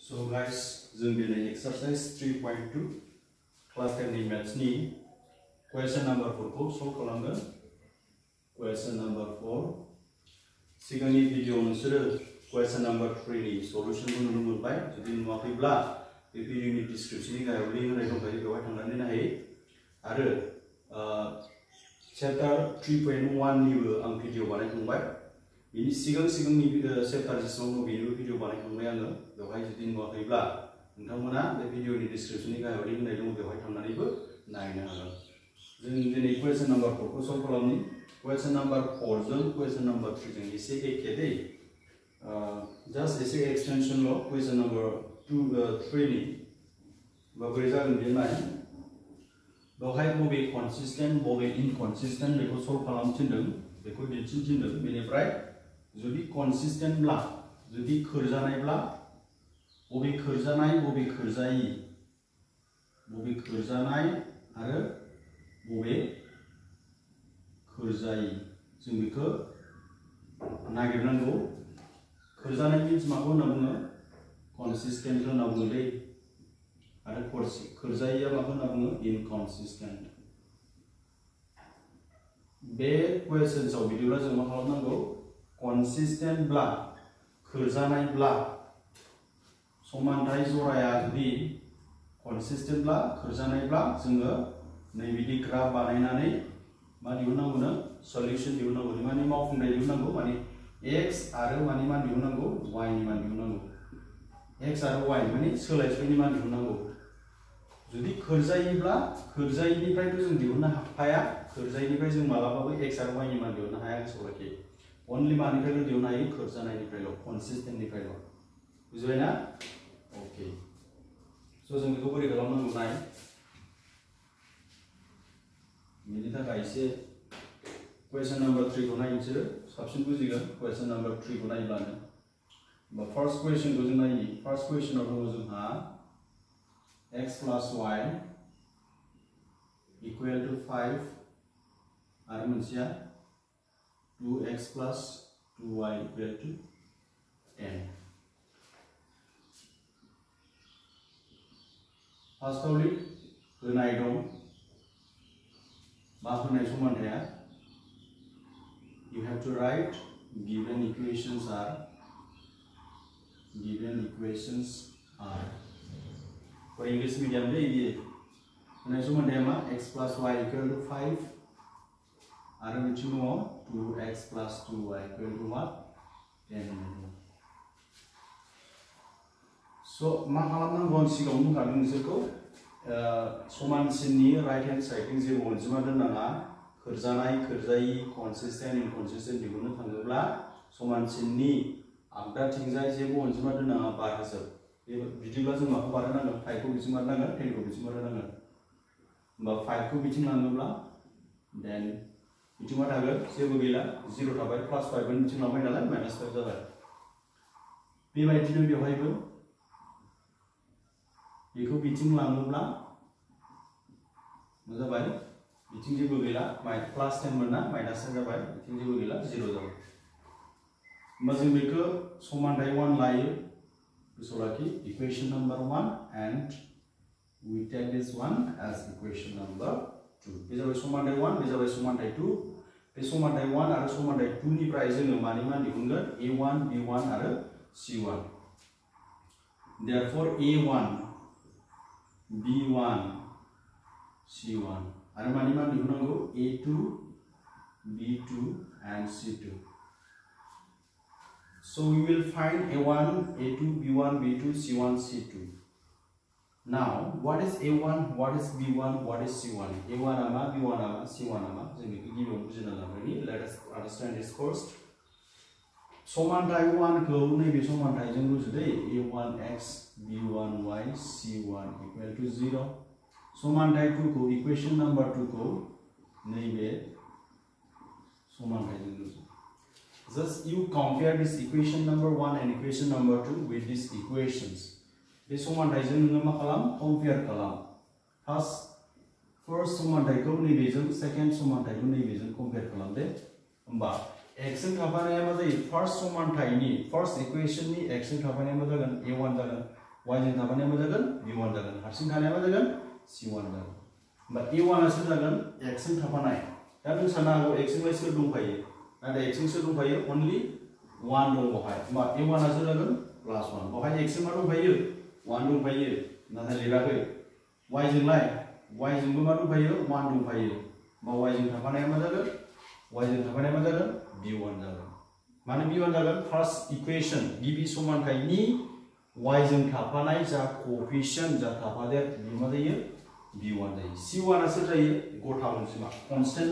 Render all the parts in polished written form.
So guys, जों दिनै exercise 3.2 class 10 नि maths नि question number 4 को solve खालामगोन. Question number 4 सिगांनि भिडिअ नोंसोरो question number 3 नि solution खौ नुनो मोनबाय. जुदि नुवाखैब्ला बे भिडिअनि description नि गाहायाव लिंक होनाय दंखायो, बेवहाय थांनानै नायहै. आरो chapter 3.1 निबो आं भिडिअ बानायखांबाय. बिनि सिगांनि chapter जेसेबां दं बेनिबो भिडिअ बानायखांबाय आङो. बेवहाय जुदि नुवाखैब्ला नोंथांमोना बे भिडिअनि description नि गाहायाव लिंक होनाय दं, बेवहाय थांनानैबो नायनो हागोन. जों दिनै question number 4 खौ solve खालामनि. Question number 4 जों question number 3 जों एसे एखे दै. Just एसे extension ल question number 3 नि बोरै जागोन बे नाय. बेवहाय बबे consistent बबे inconsistent बेखौ solve खालामथिनदों, बेखौ दिन्थिथिनदों. बेनिफ्राय जुदि consistent ब्ला, जुदि खोरजानायब्ला बबे खोरजानाय बबे खोरजायि, बबे खोरजानाय आरो बबे खोरजायि जों बेखौ नागिरनांगौ. खोरजानाय means माखौ होनना बुङो? consistent होनना बुङो दै. आरो खोरजायिया माखौ होनना बुङो? inconsistent. बे questions आव बिदिब्ला जों मा खालामनांगौ? consistent ब्ला, खोरजानायब्ला, समानथाय जराया जुदि consistent ब्ला, खोरजानायब्ला जोङो नैबिदि ग्राफ बानायनानै मा दिहुननांगौनो? सल्युशन दिहुननांगौ. माने मावफुंनाय दिहुननांगौ. माने x आरो माने मान दिहुननांगौ? y नि मान दिहुननांगौ. x आरो y माने सोलायस्लुनि मान दिहुननांगौ. जुदि खोरजायिब्ला, खोरजायिनिफ्रायथ' जों दिहुननो हाया. खोरजायिनिफ्राय जों मालाबाबो x आरो y नि मान दिहुननो हाया. गोसोआव लाखि. only मानिफ्रायल' दिहुननो हायो? खोरजानायनिफ्रायल', consistentनिफ्रायल'. बुजिबाय ना? ओके. सो जों बेखौ बोरै खालामनांगौ नाय. बिनि थाखाय एसे question number 3 को नाय नोंसोरो साबसिन बुजिगोन. question number 3 को नायब्लानो. बा first question को जों नायनि. first question आव दङ जोंहा x plus y equal to 5 आरो मोनसेया 2x plus 2y equal to 10. फार्स्टआवलि होनाय दं. मा होनाय समानथाया? You have to write given equations are for English medium दे ये होनाय समानथाया मा? x plus y equal to 5 आरो मोनसे दङ 2x plus 2y equal to what? 10. So मा खालामनांगौ? आं सिगाङाव बुंखादों नोंसोरखौ समानसिननि राइट हेन्ड साइडथिं जेबो अनजिमा दोननाङा. खोरजानाय खोरजायि, consistent inconsistent दिहुननो थाङोब्ला समानसिननि आगदाथिंजाय जेबो अनजिमा दोननाङा, बारहोजोब. बिदिब्ला जों माखौ बारहोनांगोन? 5 खौ बिथिं बारहोनांगोन, 10 खौ बिथिं बारहोनांगोन. होमबा 5 खौ बिथिं लाङोब्ला देन बिथिं मा थागोन? जेबो गैला, 0 थाबाय. प्लास 5 खौ बिथिं लांबाय नालाय माइनास 5 जाबाय. बेबायदिनो बेवहायबो बेखौ बिथिं लाङोब्ला मा जाबाय? बिथिं जेबो गैला, प्लास 10 मोनना माइनास 10 जाबाय. बिथिं जेबो गैला, 0 जाबाय. होमबा जों बेखौ समानथाय 1 लायो. गोसोआव लाखि, equation number 1 and we take this one as equation number 2. बे जाबाय समानथाय 1, बे जाबाय समानथाय 2. बे समानथाय 1 आरो समानथाय 2 निफ्राय जोङो मानि मान दिहुनगोन? a1, b1 आरो c1. Therefore a1, b1, c1 आरो मानि मान दिहुननांगौ? a2, b2 and c2. So we will find a1, a2, b1, b2, c1, c2. Now what is a1, what is b1, what is c1? a1 ama, b1 ama, c1 ama. जों बेखौ गिबियाव बुजिना लाग्रोनि. Let us understand this first. समानथाय 1 खौ नैबे समानथायजों रुजुदो. a1x, b1y, c1 equal to 0. समानथाय 2 को, equation number 2 को नैबे समानथायजों रुजु. Just you compare this equation number 1 and equation number 2 with these equations. बे समानथायजों नोङो मा खालाम? compare खालाम. first समानथायखौ नैबेजों, second समानथायखौ नैबेजों compare खालाम दे. होमबा x जों थाफानाया मा जायो? first समानथायनि, first equation नि x जों थाफानाया मा जागोन? a1 जागोन. y जों थाफानाया मा जागोन b1 जागोन हारसिं थानाया मा जागोन c1 जागोन होमबा a1 आ सोर जागोन x जों थाफानाय दा नों साननो हागौ x जों सोर दंफायो नाथाय x जों सोर दंफायो only 1 दं बहाय होमबा a1 आ सोर जागोन +1 बहाय x जों मा दंफायो 1 दंफायो नाथाय लिराखै y जोंलाय y जोंबो मा दंफायो 1 दंफायो होमबा y जों थाफानाया मा जागोन y जों थाफानाया मा जागोन b1 जागोन माने b1 जागोन फार्स्ट इक्वेशन गिबि समानथायनि y जों थाफानाय जा कोएफिशिएंट जा थाफादेर बे मा जायो b1 जायो c1 आ सोर जायो गथा अनजिमा कांस्टेंट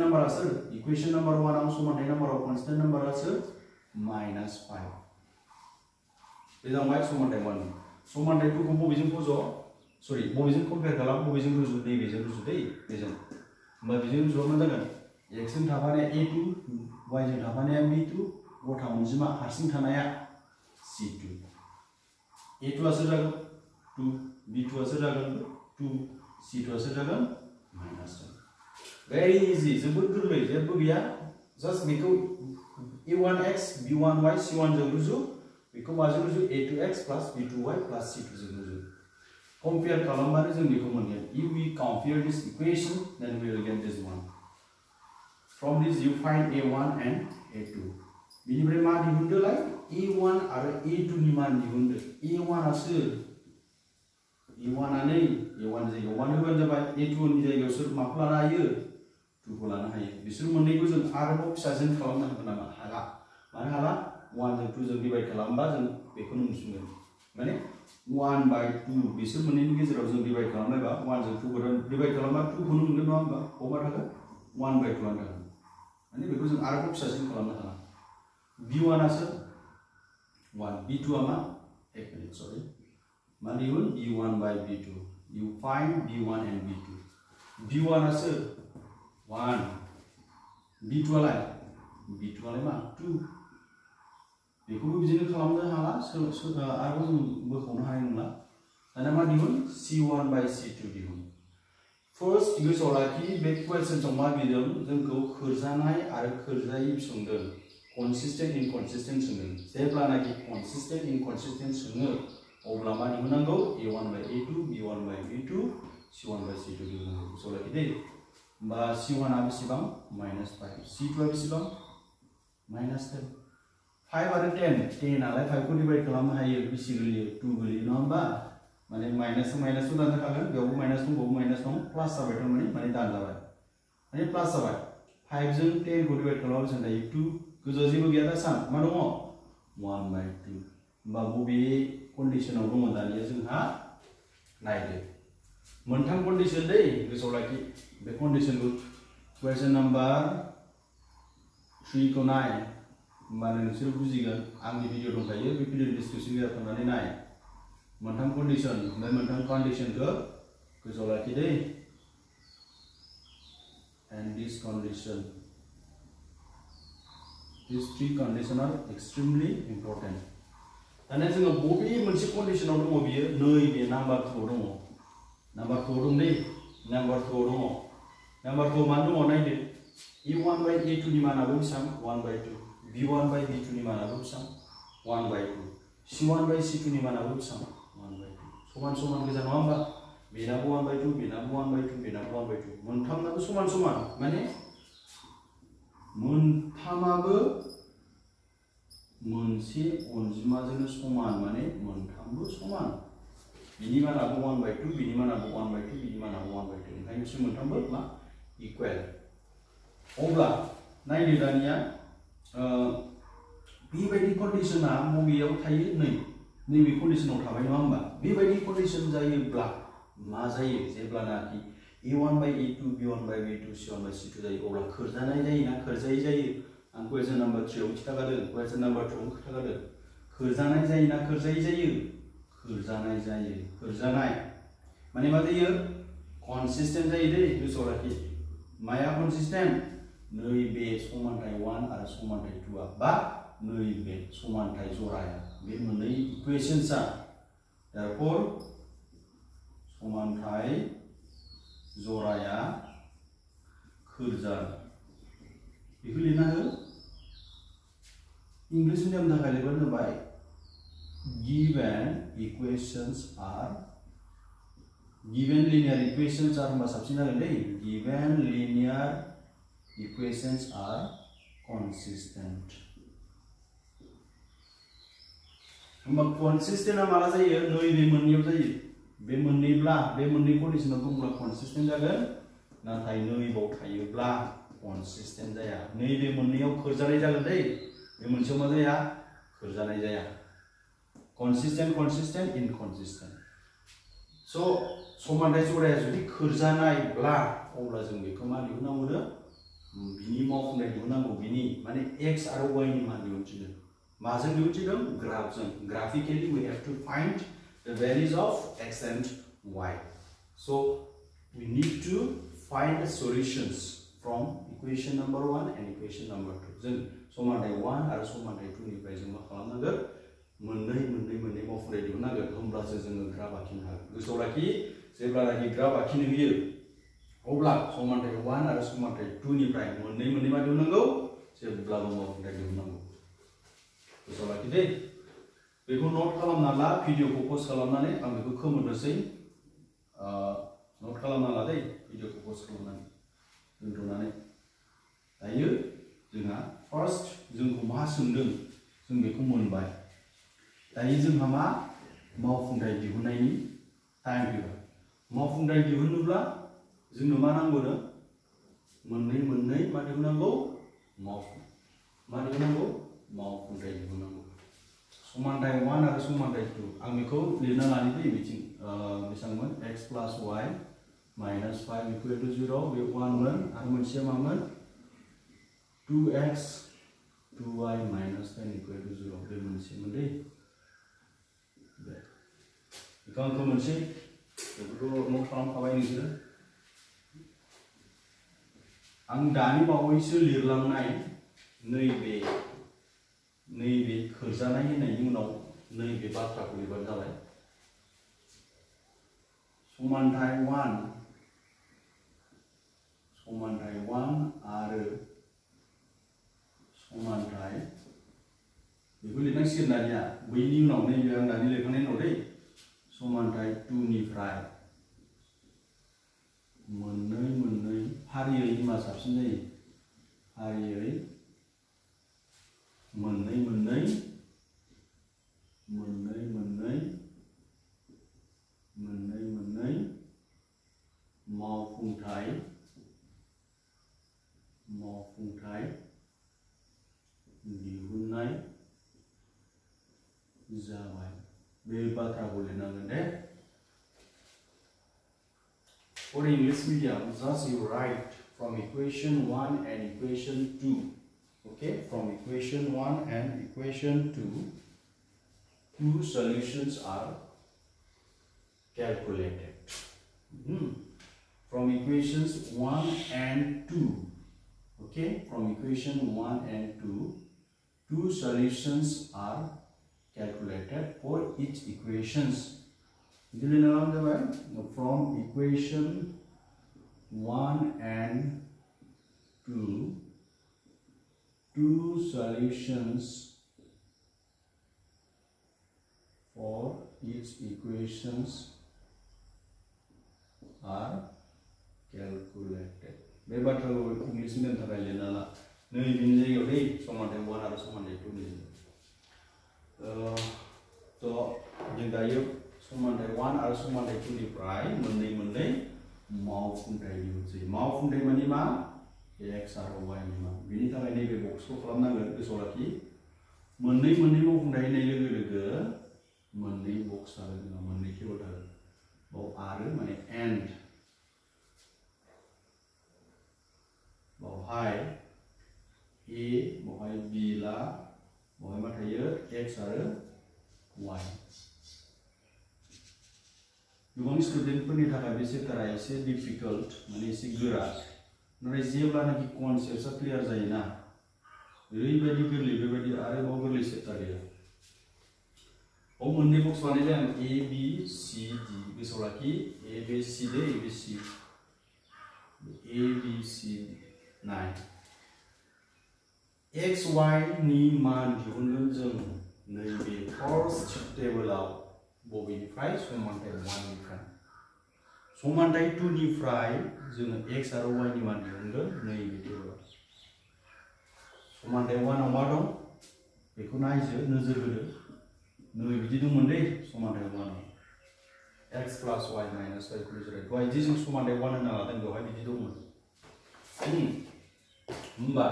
नम्बरा सोर इक्वेशन नम्बर 1 आव समानथाय नम्बराव कांस्टेंट नम्बरा सोर -5 बे जाबाय समानथाय 1 समानथाय 2 खौ बबेजों फज सरि बबेजों कम्पेयर खालाम बबेजों रुजु बेजों रुजु बेजों होमबा बेजों रुजुबा मा जागोन x जों थाफानाया a2 y जों थाफानाया b2 गथा अनजिमा हारसिं थानाया c2 a2 आ सोर जागोन 2 b2 आ सोर जागोन 2 c2 आ सोर जागोन -1 very easy जोबोद गोरलै जेबो गैया जस्ट बेखौ a1x b1y c1 जों रुजु बेखौ माजों रुजु a2x b2y c2 जों रुजु compare खालामबानो जों बेखौ मोनगोन if we compare this equation then we will get this one from this you find a1 and a2 बिनिफ्राय मा दिहुनदोलाय a1 आरो a2 नि मान दिहुनदो a1 आ सोर a1 आ नै a1 जायगायाव 1 होबानो जाबाय a2 नि जायगायाव सोर माखौ लानो हायो 2 खौ लानो हायो बिसोर मोननैखौ जों आरोबाव फिसासिन खालामनो हागोन नामा हाला मानो हाला 1 जों 2 जों डिवाइड खालामबा जों बेखौनो मोनफिनगोन माने 1/2 बिसोर मोननैनि गेजेराव जों डिवाइड खालामनायबा 1 जों 2 खौ डिवाइड खालामबा 2 खौनो मोनगोन नङा होमबा अमा थागोन 1/2 आनो थागोन माने बेखौ जों आरोबाव फिसासिन खालामनो हाला b1 आ सोर 1 b2 आ मा एक मिनिट सरी मा दिहुन b1/b2 you find b1 and b2 b1 आ सोर 1 b2 आलाय मा 2 बेखौबो बिदिनो खालामनो हाला आरोबाव जों बोखावनो हानाय नंला दाना मा दिहुन c1/c2 दिहुन फर्स्ट गोसोआव लाखि बे क्वेश्चनआव मा बिदों जोंखौ खोरजानाय आरो खोरजायै सोंदों कनसिस्टेंट इनकनसिस्टेंट सोंदों जेब्लानाखि कनसिस्टेंट इनकनसिस्टेंट सोङो अब्ला मा दिहुननांगौ a1/a2 b1/b2 c1/c2 दिहुननांगौ गोसोआव लाखि दे होमबा c1 आ बेसेबां -5 c2 आ बेसेबां -10 5 आरो 10 आलाय 5 खौ डिवाइड खालामनो हायो बेसे गोलैयो 2 गोलैयो नङा होमबा माने माइनास माइनास दान जाखागोन बेयावबो माइनास दं बेयावबो माइनास दं प्लास जाबाय माने दान जाबाय माने प्लास जाबाय 5 जों 10 खौ डिवाइड खालामबा बेसेबां जायो 2 गोजौआव जेबो गैया दा सान मा दङ 1/2 होमबा बबे कन्डिशनाव दङ दानिया जोंहा नायदो मोनथाम कन्डिशन दै गोसोआव लाखि बे कन्डिशनखौ क्वेश्चन नम्बर 3 खौ नाय होमबानो नोंसोर बुजिगोन आंनि भिडिअ दंखायो बे भिडिअ डिसक्रिप्शन गेजेराव थांनानै नाय मोनथाम कन्डिशन बे मोनथाम कन्डिशनखौ गोसोआव लाखि दै and this condition these 3 conditions are extremely important दाना जोङो बबे मोनसे कन्डिशनाव दङ बियो नैबे नाम्बार 2 दङ नाम्बार 2 दं दै नाम्बार 2 दङ नाम्बार 2 मान दङ नायदो a1/a2 नि मानाबो बेसेबां 1/2 b1/b2 नि मानाबो बेसेबां 1/2 c1/c2 नि मानाबो बेसेबां 1/2 समान समान गोजा नङा होमबा बेनाबो 1/2 बेनाबो 1/2 बेनाबो 1/2 मोनथामनाबो समान समान माने मोनथामाबो मोनसे अनजिमाजों समान माने मोनथामबो समान बिनि मानाबो 1/2 बिनि मानाबो 1/2 बिनि मानाबो 1/2 ओंखायनो बिसोर मोनथामबो मा इक्वल अब्ला नायदो दानिया बेबायदि कन्डिशना बबेयाव थायो नैबे कन्डिशनाव थाबाय नङा होमबा बेबायदि कन्डिशन जायोब्ला मा जायो जेब्लानाखि a1/a2 b1/b2 c1/c2 जायो अब्ला खोरजानाय जायोना खोरजायै जायो आं क्वेश्चन नम्बर 3 आव खिथाखादों क्वेश्चन नम्बर 2 आव खिथाखादों खोरजानाय जायोना खोरजायै जायो खोरजानाय जायो खोरजानाय माने मा जायो कनसिस्टेंट जायो दै गोसोआव लाखि माया कनसिस्टेंट नैबे समानथाय 1 आरो समानथाय 2 आ बा नैबे समानथाय जराया बे मोननै इक्वेशनसा therefore समानथाय जराया खोरजा बेखौ लिरना हो इंग्लिश मीडियम थाखाय लिरबानो जाबाय given equations are given linear equations are होनबा साबसिन जागोन दै given linear equations are consistent होनबा consistent आ माला जायो नैबे मोननैयाव जायो बे मोननैब्ला बे मोननै कन्डिशनाव दंब्ला consistent जागोन नाथाय नैबाव थायोब्ला consistent जाया नैबे मोननैयाव खोरजानाय जागोन दै बे मोनसेयाव मा जाया खोरजानाय जाया consistent consistent inconsistent so समानथाय जराया जुदि खोरजानायब्ला अब्ला जों बेखौ मा दिहुननांगौ बिनि मावफुंनाय दिहुननांगौ बिनि माने x आरो y नि मान दिहुनथिनो माजों दिहुनथिदों ग्राफजों graphically we have to find the values of x and y so we need to find the solutions from equation number 1 and equation number 2 जों समानथाय 1 आरो समानथाय 2 निफ्राय जों मा खालामनांगोन मोननै मावफुंनाय दिहुननांगोन होमब्लासो जोङो ग्राफ आखिनो हागोन गोसोआव लाखि जेब्लानाखि ग्राफ आखिनो होयो अब्ला समानथाय 1 आरो समानथाय 2 निफ्राय मोननै मा दिहुननांगौ जेब्लाबो मावफुंनाय दिहुननांगौ गोसोआव लाखि दे बेखौ नोट खालामना ला भिडिअखौ पज खालामनानै आं बेखौ खोमोरनोसै नोट खालामना ला दे भिडिअखौ पज खालामनानै दोनथ'नानै दायो जोंहा फार्स्ट जोंखौ मा सोंदों जों बेखौ मोनबाय दायो जोंहा मा मावफुंथाय दिहुननायनि टाइम फैबाय मावफुंथाय दिहुननोब्ला जोंनो मा नांगौनो मोननै मा दिहुननांगौ मावफुंथाय दिहुननांगौ समानथाय 1 आरो समानथाय 2 आं बेखौ लिरना लानि दै बिथिं बेसेबांमोन x plus y minus 5 equal to 0 बे 1 मोन आरो मोनसेया मामोन 2x 2y minus 10 equal to 0 बे मोनसेमोन दै बेखौ आं खोमोरनोसै बेफोरखौ नोट खालामखाबाय नोंसोरो आं दानि बावैसो लिरलांनाय नैबे खोरजानाय होननायनि उनाव नैबे बाथ्राखौ लिरबानो जाबाय समानथाय 1 आरो समानथाय बेखौ लिरनांसिगोन दानिया बैनि उनाव नैबे आं दानि लिरखांनायनि उनाव दै समानथाय 2 निफ्राय मोननै फारियै मा साबसिन जायो फारियै मोननै मावफुंथाय दिहुननाय जाबाय बे बाथ्राखौ लिरनांगोन दे For English medium, just you write from equation 1 and equation 2. Okay, from equation 1 and equation 2, two solutions are calculated. From equations 1 and 2, okay, from equation 1 and 2, two solutions are calculated for each equations. From equation 1 and 2, two solutions for each equations are calculated. बे बाथ्राखौ English medium थाखाय लिरना ला नैबेनि जायगायाव दै समानथाय 1 आरो समानथाय 2 नि तो जों दायो समानथाय 1 आरो समानथाय 2 निफ्राय मोननै मावफुंथाय दिहुनसै मावफुंथाय माने मा x आरो y नि मान बेनि थाखाय नैबे बक्सखौ खालामनांगोन गोसोआव लाखि मोननै मावफुंथाय होननाय लोगो मोननै बक्स थागोन जोंहा मोननै टेबल थागोन बाव आरो माने एन्ड बावहाय a बावहाय b ला बावहाय मा थायो x आरो y गोबां स्टुडेन्टफोरनि थाखाय बे चेप्टारा एसे डिफिकाल्ट माने एसे गोरा नाथाय जेब्लानाखि कनसेप्टआ क्लियार जायोना ओरैबायदि गोरलै बेबायदि आरोबाव गोरलै चेप्टार गैया बाव मोननै बक्स बानायबाय आं a b c d गोसोआव लाखि a b c d a b c नाय x y नि मान दिहुनगोन जों नैबे फर्स्ट टेबोलाव बबेनिफ्राय समानथाय 1 निफ्राय समानथाय 2 निफ्राय जोङो x आरो y नि मान दिहुनगोन नैबे टेबोलाव समानथाय 1 आव मा दं बेखौ नायजो नोजोर होदो नै बिदि दंमोन दै समानथाय 1 आव x plus y minus y equal to 0 दहाय जे जों समानथाय 1 होनना लादों बेवहाय बिदि दंमोन होमबा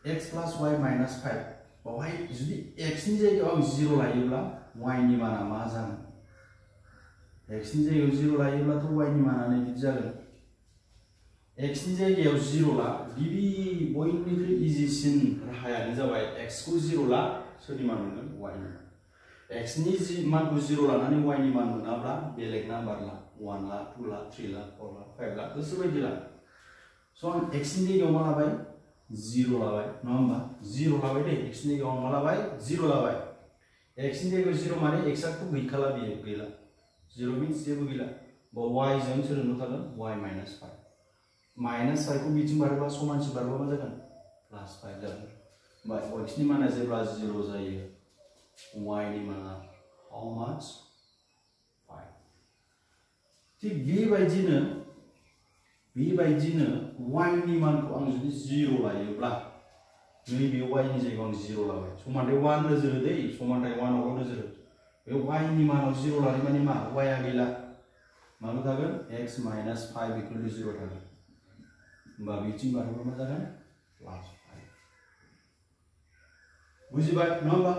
x plus y minus 5 बावहाय जुदि x नि जायगायाव आं 0 लायोब्ला y नि माना मा जागोन x नि जायगायाव 0 लायोब्लाथ' y नि माना नै बिदि जागोन x नि जायगायाव 0 ला गिबि बयनिख्रुइ इजिसिन राहायानो जाबाय x खौ 0 ला सोरनि मान मोनगोन y नि x नि मानखौ 0 लानानै y नि मान मोनाब्ला बेलेग नाम्बार ला 1 ला 2 ला 3 ला 4 ला 5 ला गोसो बायदि ला स' आं x नि जायगायाव मा लाबाय 0 लाबाय नङा होमबा 0 लाबाय दे x नि जायगायाव मा लाबाय 0 लाबाय x नि जायगायाव 0 माने x आथ' गैखाला बियो गैला 0 मीन्स जेबो गैला बा y जों सोरनो थागोन y minus 5 minus 5 को बिथिं बारबा समानसिन बारबा मा जागोन plus 5 जागोन बा x नि माना जेब्ला 0 जायो y नि माना how much 5 थिग बेबायदिनो y नि मानखौ आं जुदि 0 लायोब्ला नैबे y नि जायगायाव आं 0 लाबाय समानथाय 1 नोजोर हो दै समानथाय 1 आवल' नोजोर हो बे y नि मानाव 0 लानाय माने मा y आ गैला माबा थागोन x minus 5 equal to 0 थागोन होमबा बिथिं बारबा मा जागोन plus 5 बुजिबाय नङा होमबा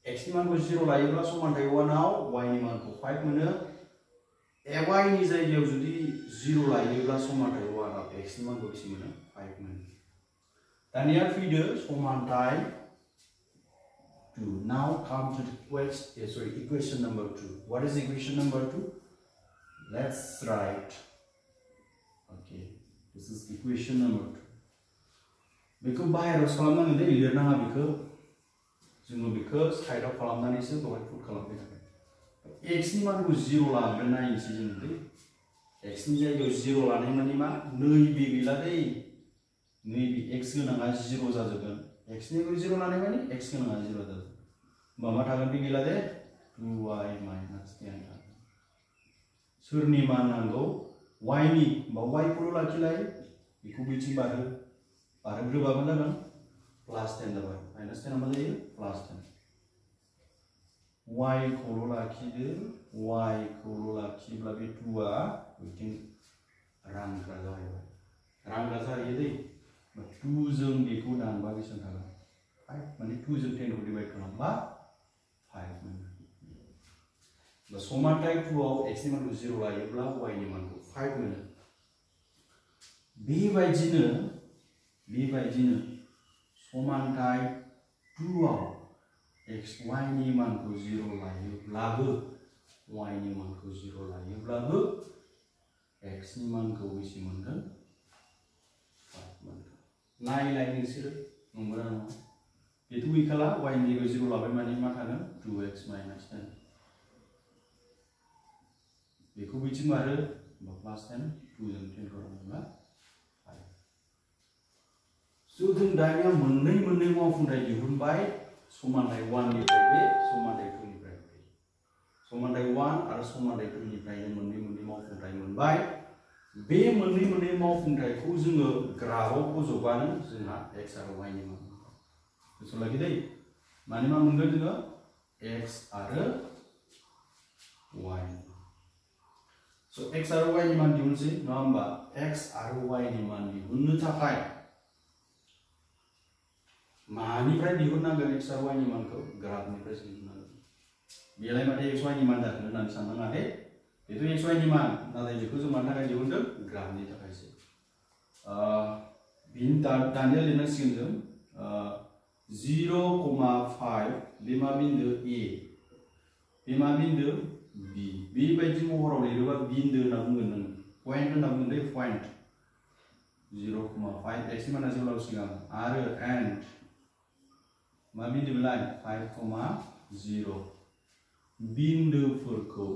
x नि मानखौ 0 लायोब्ला समानथाय 1 आव y नि मानखौ 5 मोनो y नि जायगायाव जुदि 0 लायोब्ला समानथाय 1 आव x नि मानखौ बेसे मोनो 5 मोनो दानिया फैदो समानथाय 2 now come to the equation number 2 what is equation number 2 let's write okay this is equation number 2 बेखौ बाहेराव खालामनांगोन दे लिरनाङा बेखौ जोङो बेखौ साइडआव खालामनानैसो दहाय प्रुफ खालामबाय थागोन x नि मानखौ 0 लागोन नायनोसै जों दै x नि जायगायाव 0 लानाय माने मा नैबे गैला दै नैबे x गोनाङा 0 जाजोबगोन x नि जायगायाव 0 लानाय माने x गोनाङा 0 जाजोबगोन होमबा मा थागोन बे गैला दे 2y minus 10 थागोन सोरनि मान नांगौ y नि बा y खौल' लाखिलाय बेखौ बिथिं बारहोग्रोबा मा जागोन plus 10 जाबाय minus 10 मा जायो plus 10 y खौल' लाखिदो y खौल' लाखिब्ला बे 2 आ बिथिं रानग्रा जाहैयो दै 2 जों बेखौ दानबा बेसेबां थागोन 5 माने 2 जों 10 खौ डिवाइड खालामबा 5 मोनो समानथाय 2 आव x नि मानखौ 0 लायोब्ला y नि मानखौ 5 मोनो बेबायदिनो समानथाय 2 आव y नि मानखौ 0 लायोब्लाबो y नि मानखौ 0 लायोब्लाबो x नि मानखौ बेसे मोनगोन 5 मोनगोन नायलाय नोंसोरो नंगौना नङा बेथ' गैखाला y नि जायगायाव 0 लाबाय माने मा थागोन 2x minus 10 बेखौ बिथिं बारो प्लस 10 2 जों 10 खौ रानोब्ला 5 स' जों दानिया मोननै मावफुंथाय दिहुनबाय समानथाय 1 निफ्राय बे समानथाय 2 निफ्राय समानथाय 1 आरो समानथाय 2 निफ्राय जों मोननै मावफुंथाय मोनबाय बे मोननै मावफुंथायखौ जोङो ग्राफआव फज'बानो जोंहा x आरो y नि मान गोसोआव लाखि दै माने मा मोनगोन जोङो x आरो y so x आरो y नि मान दिहुनसै नङा होमबा x आरो y नि मान दिहुननो थाखाय मानिफ्राय दिहुननांगोन x आरो y नि मानखौ ग्राफनिफ्राय दिहुननांगोन बेलाय माथो x y नि मान जागोन होननानै साननाङा दे बेथ' x y नि मान नाथाय बेखौ जों मानि थाखाय दिहुनदों ग्राफनि थाखायसो बिनि दानिया लिरनांसिगोन जों 0,5 बे मा बिन्दो a बे मा बिन्दो b बेबायदि महराव लिरोबा बिन्दो होनना बुंगोन नों पॉइंट होनना बुंगोन दे पॉइंट 0,5 x नि माना जेब्ला सिगां आरो एन्ड मा बिन्दो बेलाय 5,0 बिन्दोफोरखौ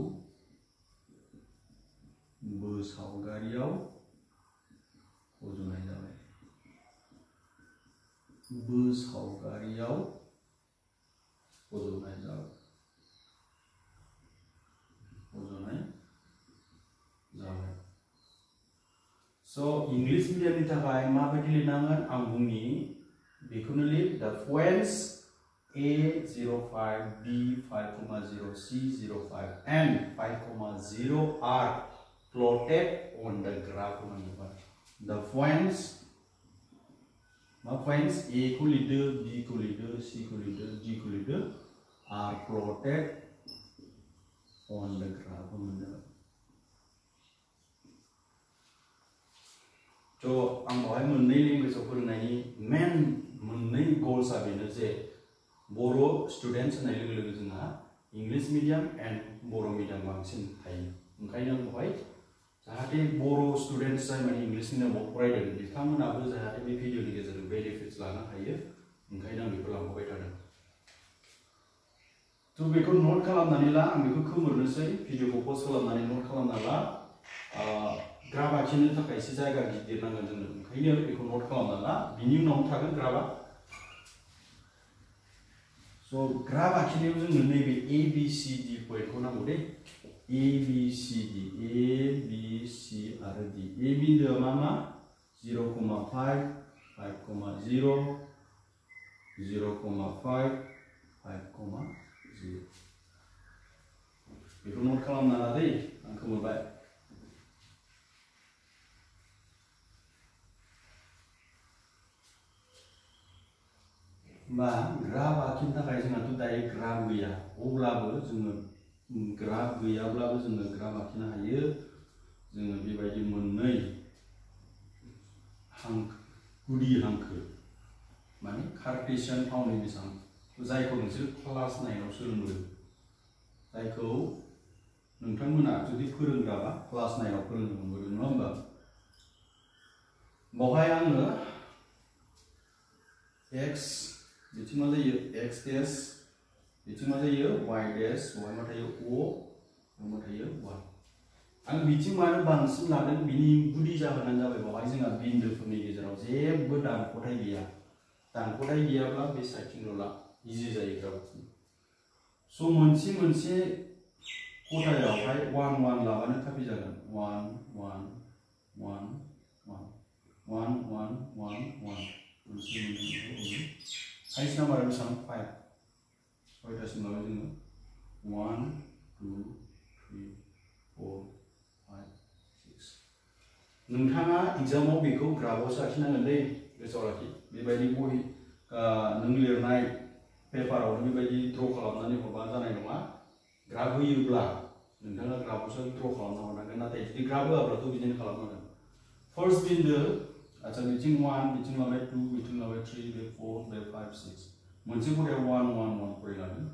बोसावगारियाव फज'नाय जाबाय सावगारियाव फज'नाय जाबाय So English medium थाखाय माबायदि लिरनांगोन आं बुंनि बेखौनो लिर the points A05 B5,0 C05 and 5,0 are plotted on the graph the points A को लिरदो B को लिरदो C को लिरदो D को लिरदो are plotted on the graph So आं बाहाय मोननै लेंगुवेजाव फोरोंनायनि मेन मोननै गोल्सआ बेनो जे बर' स्टुडेन्टस होननाय लोगो लोगो जोंहा इंलिश मिडियाम एन्ड बर' मिडियाम बांसिन थायो ओंखायनो आं बाहाय जाहाथे बर' स्टुडेन्टस जाय माने इंलिश मिडियामाव फरायदों बिथांमोनाबो जाहाथे बे भिडिअनि गेजेरजों बेनिफिट्स लानो हायो ओंखायनो आं बेखौ लांफाबाय थादों थ' बेखौ नोट खालामनानै ला आं बेखौ खोमोरनोसै भिडिअखौ पस्ट खालामनानै नोट खालामना ला ग्राफ आखिनो थाखाय एसे जायगा गिदिर नांगोन जोंनो ओंखायनो बेखौ नोट खालामना ला बिनि उनाव थागोन ग्राफआ स' ग्राफ आखिनायाव जोंनो नैबे A B C D पॉइन्टखौ नांगौ दे A B C D A B C आरो D A बिन्दोआ मा 0,5 5,0 0,5 5,0 बेखौ नोट खालामना ला दै आं खोमोरबाय बा ग्राफ आखिनो थाखाय जोंहाथ' दायो ग्राफ गैया अब्लाबो जोङो ग्राफ गैयाब्लाबो जोङो ग्राफ आखिनो हायो जोङो बेबायदि मोननै गुदि हांखो माने कार्टेशियान फाउन्डेसन जायखौ नोंसोर क्लास 9 आव सोलोंदों जायखौ नोंथांमोना जुदि फोरोंग्राबा क्लास 9 आव फोरोंनो मोनबोदों नङा होमबा बावहाय आङो x बिथिं मा जायो x dash बिथिं मा जायो y dash बहाय मा थायो o मा थायो y आं बिथिं मानो बांसिन लादों बिनि गुदि जाहोनानो जाबाय बावहाय जोंहा बिन्दोफोरनि गेजेराव जेबो दानख'थाय गैयाब्ला बे साइडथिंल' ला इजि जायो ग्राफ स' मोनसे खथायावहाय 1 1 लाबानो कापि जागोन 1 1 1 1 1 1 1 1 हाइस्ट नाम्बारा बेसेबां 5 सयतासिम लाबाय जोङो 1 2 3 4 5 6 नोंथाङा एग्जामाव बेखौ ग्राफआवसो आखिनांगोन दै गोसोआव लाखि बेबायदि बहि नों लिरनाय पेपाराव बेबायदि ड्र खालामनानै हरबा जानाय नङा ग्राफ होयोब्ला नोंथाङा ग्राफआवसो ड्र खालामना हरनांगोन नाथाय जुदि ग्राफ होआब्लाथ' बिदिनो खालामनांगोन फार्स्ट बिन्दो अच्छा बिथिं 1 बिथिं लाबाय 2 बिथिं लाबाय 3 बे 4 बे 5 6 मोनसे खथायाव 1 1 1 खरै लादों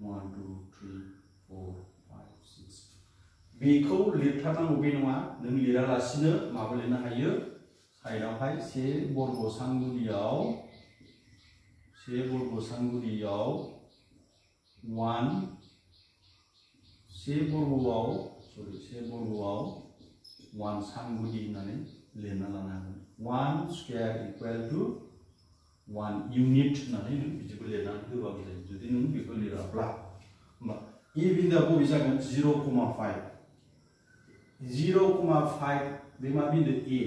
1 2 3 4 5 6 बेखौ लिरथारनांगौ बे नङा नों लिरालासिनो माबा लिरनो हायो साइडआवहाय से बर्ग सानगुदियाव 1 बर्गआव 1 सानगुदि होननानै लिरना लानो हागोन 1 square equal to 1 unit होननानै नों बिदिबो लिरनानै होबाबो जायो जुदि नों बेखौ लिराब्ला होमबा ए बिन्दोआ बबे जागोन 0,5 बे मा बिन्दो ए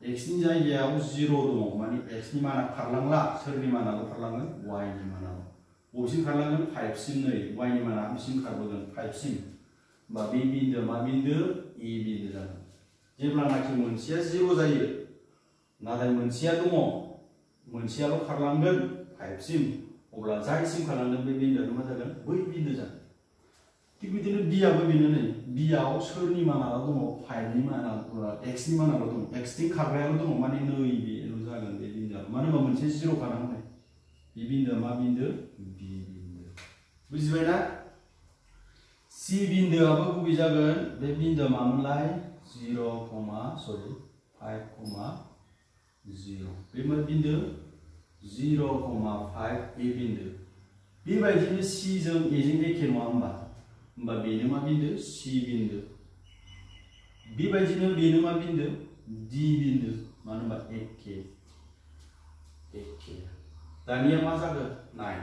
x नि जायगायाव 0 दङ माने x नि माना खारलांला सोरनि मानाल' खारलांगोन y नि मानाल' बबेसिम खारलांगोन 5 सिम नै y नि माना बेसिम खारबोगोन 5 सिम बा बे बिन्दोआ मा बिन्दो ए बिन्दो जागोन जेब्लानाखि मोनसेया 0 जायो नाथाय मोनसेया दङ मोनसेयाल' खारलांगोन 5 सिम अब्ला जायसिम खारलांगोन बे बिन्दोआनो मा जागोन बै बिन्दो जागोन थिग बिदिनो b आबो बेनो नै b आव सोरनि मानाल' दङ 5 नि माना x नि मानाल' दङ x थिं खारग्रायाल' दङ माने नै बेल' जागोन बे बिन्दोआ मानो होनबा मोनसे 0 खारनांगौ बे बिन्दोआ मा बिन्दो b बिन्दो बुजिबायना c बिन्दोआबो बबे जागोन बे बिन्दोआ मामोनलाय 5,0 बे मा बिन्दो 0,5 a बिन्दो बेबायदिनो c जों a जों एखे नङा होमबा बेनो मा बिन्दो c बिन्दो बेबायदिनो बेनो मा बिन्दो d बिन्दो मानो होनबा एखे दानिया मा जागोन नाय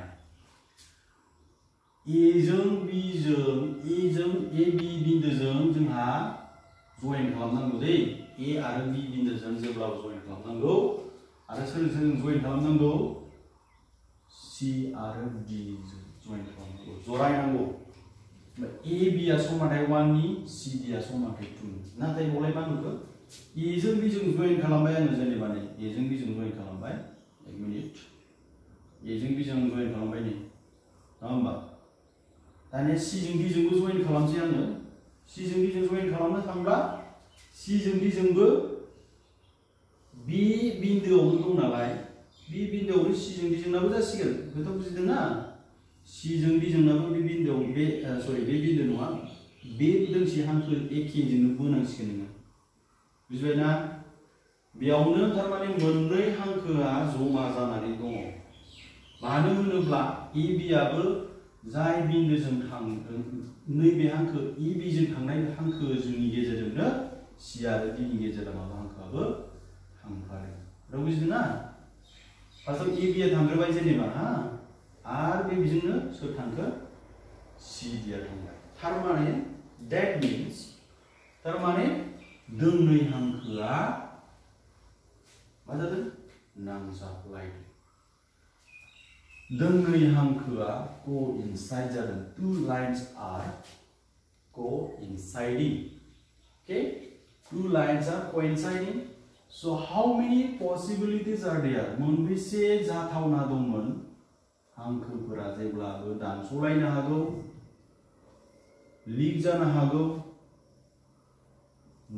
ए जों बी जों ए बी बिन्दोजों जोंहा जइन खालामनांगौ दै ए आरो बी बिन्दोजों जेब्लाबो जइन खालामनांगौ आरो सोरजों जइन खालामनांगौ सी आरो डी जों जइन खालामनांगौ जरायनांगौ ए बी आ समानथाय 1 नि सी डी आ समानथाय 2 नाथाय बलाय मा नुखो ए जों बी जों जइन खालामबाय आङो जेनेबा नै ए जों बी जों जइन खालामबाय एक मिनिट ए जों बी जों जइन खालामबाय नै नङा होमबा दानिया सी जों डी जोंबो जइन खालामसै आङो सी जों डी जों जइन खालामनो थांब्ला सी जों डी जोंबो बी बिन्दोआवनो दं नालाय बी बिन्दोआवनो सी जों डी जोंनाबो जासिगोन बेखौ बुजिदों ना सी जों डी जोंनाबो बे बिन्दोआव बे सरि बे बिन्दो नङा बे दोंसे हांखो एखेजोंनो बोनांसिगोन नोङो बुजिबायना बेयावनो थारमाने मोननै हांखोआ जमा जानानै दङ मानो होनोब्ला ए बी आबो जाय बिन्दोजों थांदों नैबे हांखो ए बी जों थांनाय हांखो जोंनि गेजेरजोंनो सी आरो डी नि गेजेराव माबा हांखोआबो थांफादों बुजिदों ना फार्स्टआव ए बी आ थांग्रोबाय जेनेबा हा आरो बे बिजोंनो सोर थांखो सी डी आ थांबाय थारमाने दैट मीन्स थारमाने दोंनै हांखोआ मा जादों नांजाबलायदों दोंनै हांखोआ कोइनसाइड जादों two lines are coinciding okay two lines are coinciding so how many possibilities are there मोनबेसे जाथावना दंमोन हांखोफोरा जेब्लाबो दानस'लायनो हागौ लीक जानो हागौ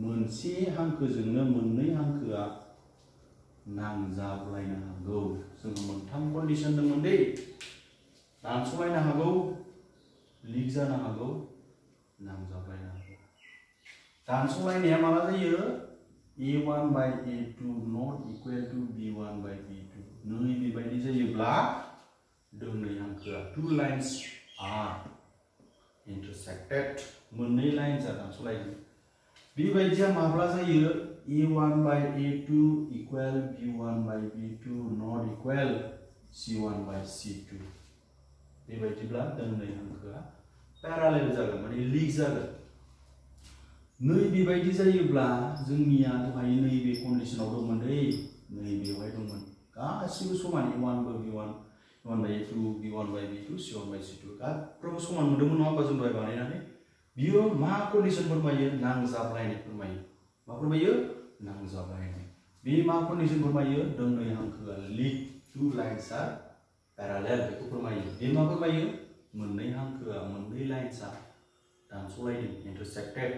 मोनसे हांखोजोंनो मोननै हांखोआ नांजाबलायनो हागौ जों मोनथाम कन्डिशन दंमोन दै दानस'लायनो हागौ लीक जानो हागौ नांजाबलायनो हागौ दानस'लायनाया माला जायो A1 by A2 not equal to B1 by B2 नै बेबायदि जायोब्ला दोंनै हांखोआ two lines are intersected मोननै लाइनआ दानस'लायदों बेबायदिया माब्ला जायो A1 by A2 equal B1 by B2 not equal C1 by C2 बेबायदिब्ला दोंनै हांखोआ पैरेलल जागोन माने लीक जागोन नै बेबायदि जायोब्ला जोंनिया दहाय नैबे कन्डिशनाव दंमोन दै नैबेवहाय दंमोन गासिबो समान A1 by B1 B1 by A2 B1 by B2 C1 by C2 गासिबो समान मोनदोंमोन नङा होमबा जों दहाय बानायनानै बियो मा कन्डिशन फोरमायो नांजाबलायनाय फोरमायो मा फोरमायो नांजाबलायनाय बे मा कन्डिशन फोरमायो दोंनै हांखोआ like two lines are parallel बेखौ फोरमायो बे मा फोरमायो मोननै हांखोआ मोननै लाइन्सआ दानस'लायदों इंटरसेक्टेड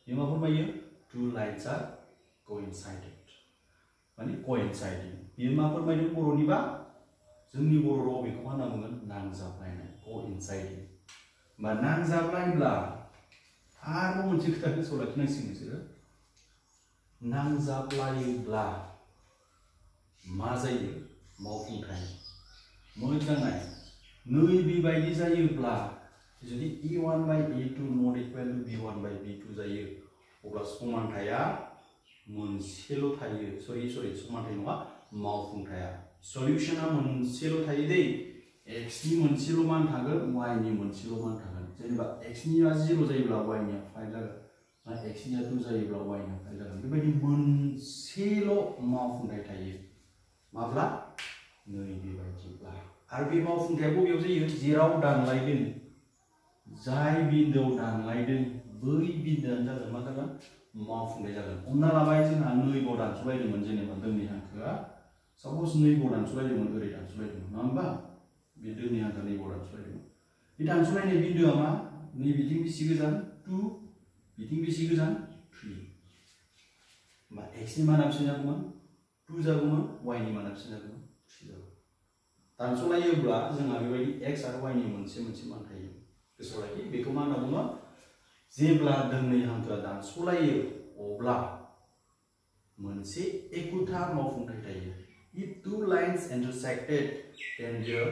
बे मा फोरमायो टू लाइन्स आर कोइनसाइडेड माने कोइनसाइडिंग बे मा फोरमायदों बर'निबा जोंनि बर' राव बेखौ मा होनना बुंगोन नांजाबलायनाय कोइनसाइडिंग मा नांजाबलायब्ला आरो मोनसे खोथा गोसोआव लाखिनांसिगोन नोंसोरो नांजाबलायोब्ला मा जायो मावफुंथाय मोजाङै नै बेबायदि जायोब्ला जुदि A1 by A2 not equal to B1 by B2 जायो अब्ला समानथाया मोनसेल' थायो सरि समानथाय नङा मावफुंथाया सल्यूशना मोनसेल' थायो दै x नि मोनसेल' मान थागोन y नि मोनसेल' मान थागोन जेनेबा x निया 0 जायोब्ला y निया 5 जागोन ना x निया 2 जायोब्ला y निया 5 जागोन बेबायदि मोनसेल' मावफुंथाय थायो माब्ला नै बेबायदिब्ला आरो बे मावफुंथाया बबेयाव जायो जेराव दानलायदों जाय बिन्दोआव दानलायदों बै बिन्दोआनो जागोन मा जागोन मावफुंथाय जागोन हमना लाबाय जोंहा नैबाव दानस'लायदोंमोन जेनेबा दोंनै हांखोआ सपोज नैबाव दानस'लायदोंमोन ओरै दानस'लायदोंमोन नङा होमबा बे दोंनै हांखोआ नैबाव दानस'लायदोंमोन बे दानस'लायनाय बिन्दोआ मा नै बिथिं बेसे गोजान 2 बिथिं बेसे गोजान 3 होमबा x नि माना बेसे जागौमोन 2 जागौमोन y नि माना बेसे जागौमोन 3 जागौमोन दानस'लायोब्ला जोंहा बेबायदि x आरो y नि मोनसे मान थायो गोसोआव लाखि बेखौ मा होनना बुङो जेब्ला दोंनै हांखोआ दानस'लायो अब्ला मोनसे एखुथा मावफुंथाय थायो if two lines intersected then there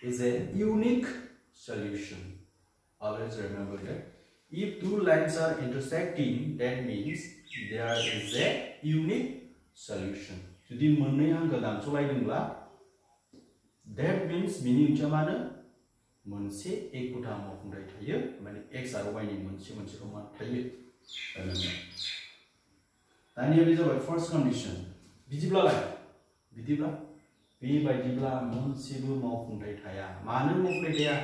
is a unique solution always remember that if two lines are intersecting that means there is a unique solution जुदि मोननै हांखो दानस'लायदोंब्ला that means बिनि ओंथिया मानो मोनसे एखुथा मावफुंथाय थायो माने x आरो y नि मोनसेल' मा थायो दानिया बे जाबाय फर्स्ट कन्डिशन बिदिब्ला बेबायदिब्ला मोनसेबो मावफुंथाय थाया मानो मावफुंथाय थाया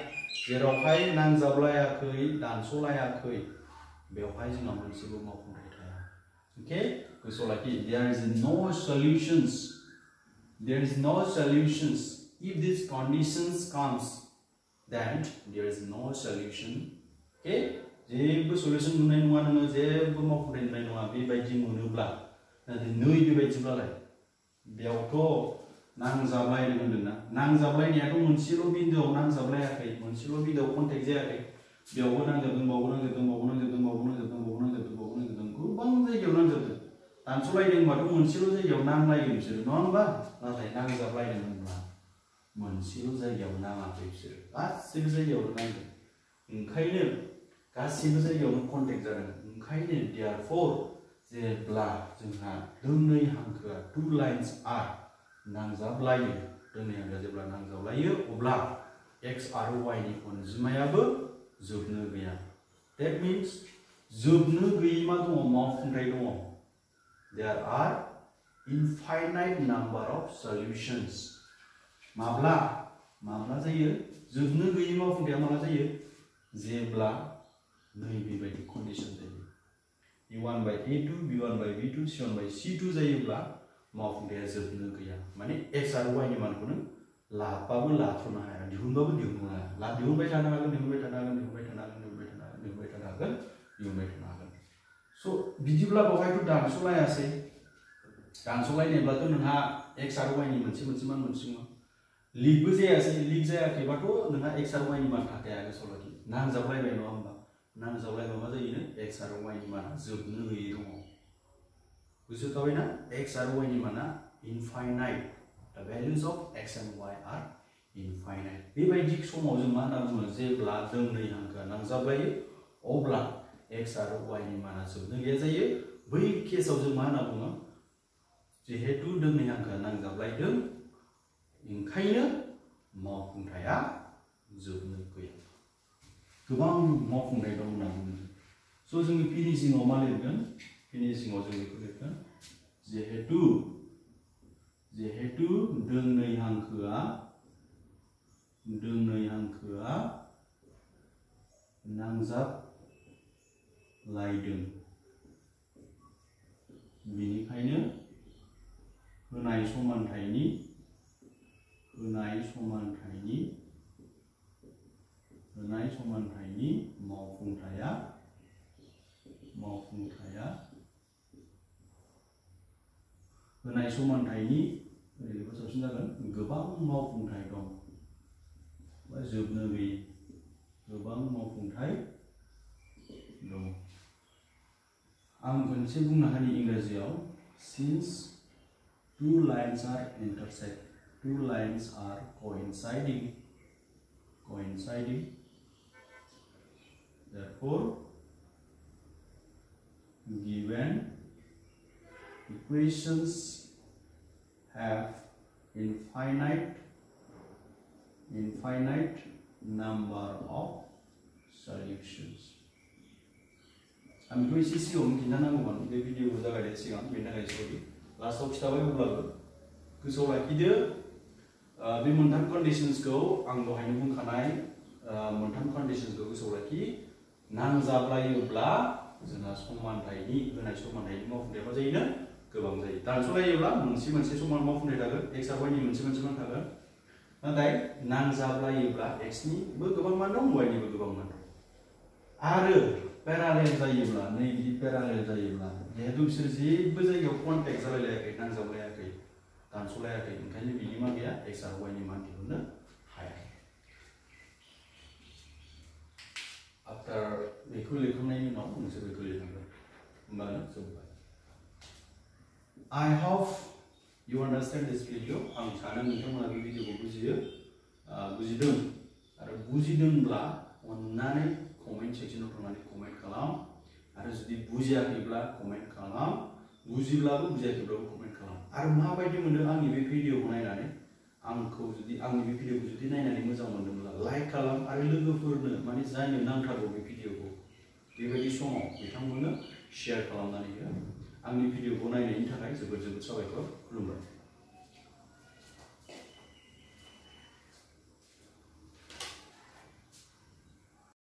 जेरावहाय नांजाबलायाखै दानस'लायाखै बेवहाय जोंहा मोनसेबो मावफुंथाय थाया ओके गोसोआव लाखि there is no solutions if these conditions comes then there is no solution okay जेबो सल्युशन नुनाय नङा नोङो जेबो मावफुंथाय नुनाय नङा बेबायदि मोनोब्ला नाथाय नै बेबायदिब्लालाय बेयावथ' नांजाबलायनो होनदोंना नांजाबलायनायाथ' मोनसेल' बिन्दोआव नांजाबलायाखै मोनसेल' बिन्दोआव कन्टेक्ट जायाखै बेयावबो नांजाबदों बावबो नांजाबदों गोबां जायगायाव नांजाबदों दानस'लायदोंबाथ' मोनसेल' जायगायाव नांलायगोन बिसोर नङा होनबा नाथाय नांजाबलायदों होनब्ला मोनसेल' जायगायाव नाङाखै बिसोर गासैबो जायगायावनो नांदों ओंखायनो गासैबो जायगायावनो कन्टेक्ट जादों ओंखायनो therefore जेब्ला जोंहा दोंनै हांखोआ टु लाइन्स आर नांजाबलायो दोंनै हांखोआ जेब्ला नांजाबलायो अब्ला x आरो y नि अनजिमायाबो जोबनो गैया that means जोबनो गैयै मा दङ मावफुंथाय दङ there are infinite number of solutions माब्ला जायो जोबनो गैयै मावफुंथाया माब्ला जायो जेब्ला नै बेबायदि कन्डिशन जायो a1 by a2 b1 by b2 c1 by c2 जायोब्ला मावफुंथाया जोबनो गैया माने x आरो y नि मानखौ नों लाबाबो लाथ'नो हाया दिहुनबाबो दिहुननो हाया दिहुनबाय थानो हागोन स' बिदिब्ला बेवहायथ' दानस'लायनोब्लाथ' नोंहा x आरो y नि मोनसे मान मोनसिगोन लिगबो जायासै लिग जायाखैबाथ' नोंहा x आरो y नि मान थाखाया गोसोआव लाखि नांजाबलायबाय नङा होमबा नांजाबलायबा मा जायोनो x आरो y नि माना जोबनो गैयै दङ गोसोआव थाबायना x आरो y नि माना infinite the values of x and y are infinite बेबायदि समाव जों मा होनना बुङो जेब्ला दोंनै हांखोआ नांजाबलायो अब्ला x आरो y नि माना जोबनो गैया जायो बै केसाव जों मा होनना बुङो जिहेतु दोंनै हांखोआ नांजाबलायदों ओंखायनो मावफुंथाया जोबनो गैया गोबां मावफुंथाय दं होनना बुङो स' जोंनि फिनिशिंआव मा लिरगोन फिनिशिंआव जों बेखौ लिरगोन जिहेतु दोंनै हांखोआ नांजाबलायदों बेनिखायनो होनाय समानथायनि मावफुंथाया होनाय समानथायनि ओरैबो साबसिन जागोन गोबां मावफुंथाय दं बा जोबनो गैयै गोबां मावफुंथाय दं आं खनसे बुंनो हायो इंराजियाव since two lines are coinciding therefore given equations have infinite number of solutions आं बेखौ एसे सिगाङावनो खिन्थानांगौमोन बे भिडिअखौ जागायनायनि सिगां बेनि थाखाय सरि लास्टआव खिथाबाय अब्लाबो गोसोआव लाखिदो बे मोनथाम कन्डिशन्सखौ आं दहायनो बुंखानाय मोनथाम कन्डिशन्सखौ गोसोआव लाखि नांजाबलायोब्ला जोंहा समानथायनि होनाय समानथायनि मावफुंथाया मा जायोनो गोबां जायो दानस'लायोब्ला मोनसे समान मावफुंथाय थागोन x आरो y नि मोनसे मान थागोन नाथाय नांजाबलायोब्ला x निबो गोबां मान दं y निबो गोबां मान दं आरो पेरालेल जायोब्ला नै बिदि पेरालेल जायोब्ला जेहेतु बिसोर जेबो जायगायाव कन्टेक्ट जालायलायाखै नांजाबलायाखै दानस'लायाखै ओंखायनो बिनि मा गैया x आरो y नि मान दिहुननो हाया आफ्टार बेखौ लिरखांनायनि उनाव नोंसोर बेखौ लिरनांगोन होमबानो जोब्बाय I hope you understand this video आं सानो नोंथांमोना बे भिडिअखौ बुजिदों आरो बुजिदोंब्ला अन्नानै कमेन्ट सेक्सनाव थांनानै कमेन्ट खालाम आरो जुदि बुजियाखैब्ला कमेन्ट खालाम बुजिब्लाबो बुजियाखैब्लाबो कमेन्ट खालाम आरो माबायदि मोनो आंनि बे भिडिअखौ नायनानै आंखौ जुदि आंनि बे भिडिअखौ जुदि नायनानै मोजां मोनदोंब्ला लाइक खालाम आरो लोगोफोरनो माने जायनो नांथारगौ बे भिडिअखौ बेबायदि समाव बिथांमोननो शेयार खालामनानै हो। आंनि भिडिअखौ नायनायनि थाखाय जोबोद जोबोद साबायखर। खुलुमबाय।